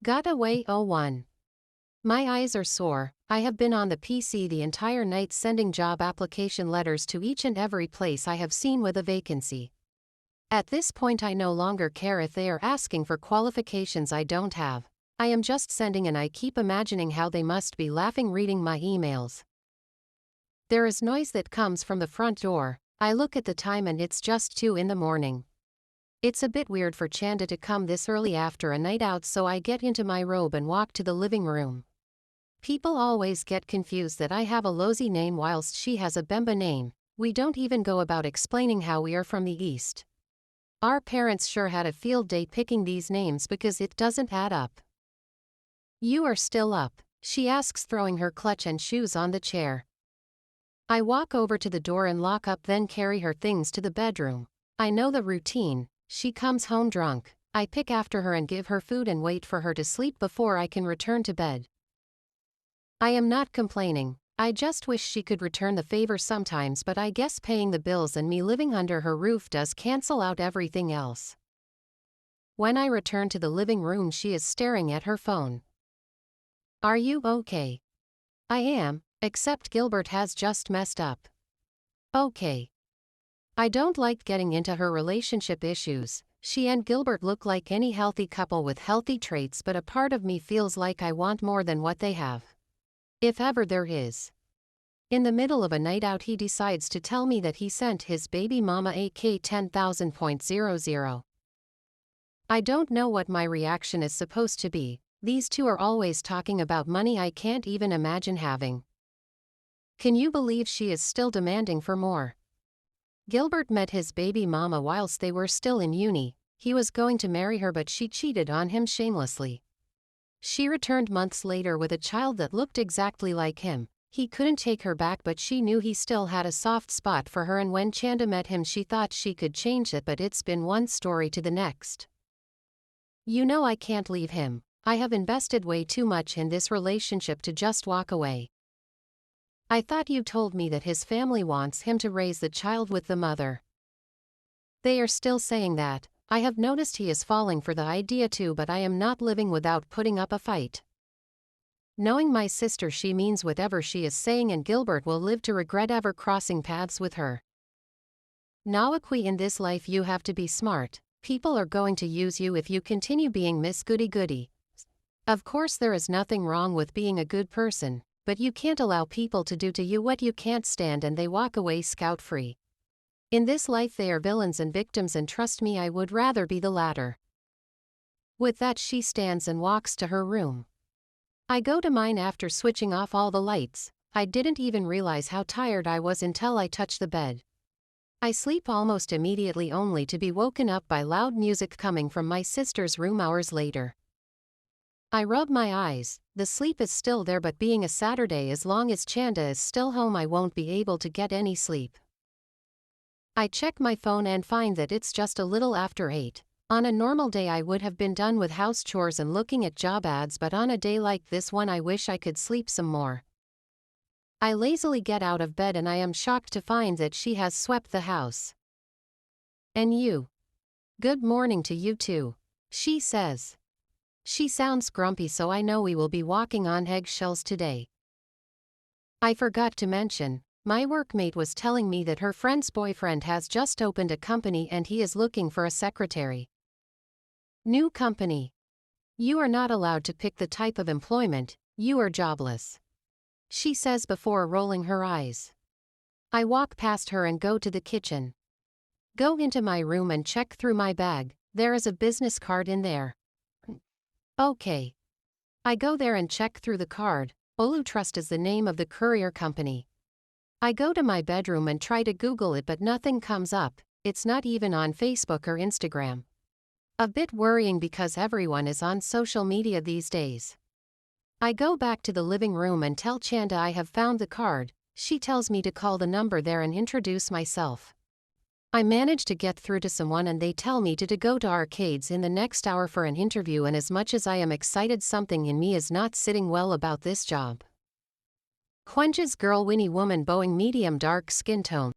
Got away 01. My eyes are sore. I have been on the PC the entire night sending job application letters to each and every place I have seen with a vacancy. At this point I no longer care if they are asking for qualifications I don't have. I am just sending and I keep imagining how they must be laughing reading my emails. There is noise that comes from the front door. I look at the time and it's just 2 in the morning. It's a bit weird for Chanda to come this early after a night out, so I get into my robe and walk to the living room. People always get confused that I have a Lozi name whilst she has a Bemba name. We don't even go about explaining how we are from the East. Our parents sure had a field day picking these names because it doesn't add up. You are still up? She asks, throwing her clutch and shoes on the chair. I walk over to the door and lock up, then carry her things to the bedroom. I know the routine. She comes home drunk. I pick after her and give her food and wait for her to sleep before I can return to bed. I am not complaining. I just wish she could return the favor sometimes, but I guess paying the bills and me living under her roof does cancel out everything else. When I return to the living room, she is staring at her phone. Are you okay? I am, except Gilbert has just messed up. Okay. I don't like getting into her relationship issues. She and Gilbert look like any healthy couple with healthy traits, but a part of me feels like I want more than what they have. If ever there is. In the middle of a night out, he decides to tell me that he sent his baby mama AK 10,000.00. I don't know what my reaction is supposed to be. These two are always talking about money I can't even imagine having. Can you believe she is still demanding for more? Gilbert met his baby mama whilst they were still in uni. He was going to marry her, but she cheated on him shamelessly. She returned months later with a child that looked exactly like him. He couldn't take her back, but she knew he still had a soft spot for her, and when Chanda met him she thought she could change it, but it's been one story to the next. You know I can't leave him. I have invested way too much in this relationship to just walk away. I thought you told me that his family wants him to raise the child with the mother. They are still saying that. I have noticed he is falling for the idea too, but I am not living without putting up a fight. Knowing my sister, she means whatever she is saying, and Gilbert will live to regret ever crossing paths with her. Nawakwi, in this life you have to be smart. People are going to use you if you continue being Miss Goody Goody. Of course there is nothing wrong with being a good person, but you can't allow people to do to you what you can't stand and they walk away scot-free. In this life they are villains and victims, and trust me, I would rather be the latter. With that she stands and walks to her room. I go to mine after switching off all the lights. I didn't even realize how tired I was until I touched the bed. I sleep almost immediately, only to be woken up by loud music coming from my sister's room hours later. I rub my eyes. The sleep is still there, but being a Saturday, as long as Chanda is still home I won't be able to get any sleep. I check my phone and find that it's just a little after 8. On a normal day I would have been done with house chores and looking at job ads, but on a day like this one I wish I could sleep some more. I lazily get out of bed and I am shocked to find that she has swept the house. And you? Good morning to you too, she says. She sounds grumpy, so I know we will be walking on eggshells today. I forgot to mention, my workmate was telling me that her friend's boyfriend has just opened a company and he is looking for a secretary. New company. You are not allowed to pick the type of employment, you are jobless, she says before rolling her eyes. I walk past her and go to the kitchen. Go into my room and check through my bag. There is a business card in there. Okay. I go there and check through the card. Olu Trust is the name of the courier company. I go to my bedroom and try to Google it, but nothing comes up. It's not even on Facebook or Instagram. A bit worrying because everyone is on social media these days. I go back to the living room and tell Chanda I have found the card. She tells me to call the number there and introduce myself. I manage to get through to someone and they tell me to go to Arcades in the next hour for an interview, and as much as I am excited, something in me is not sitting well about this job. Quench's girl Winnie woman Boeing medium dark skin tone.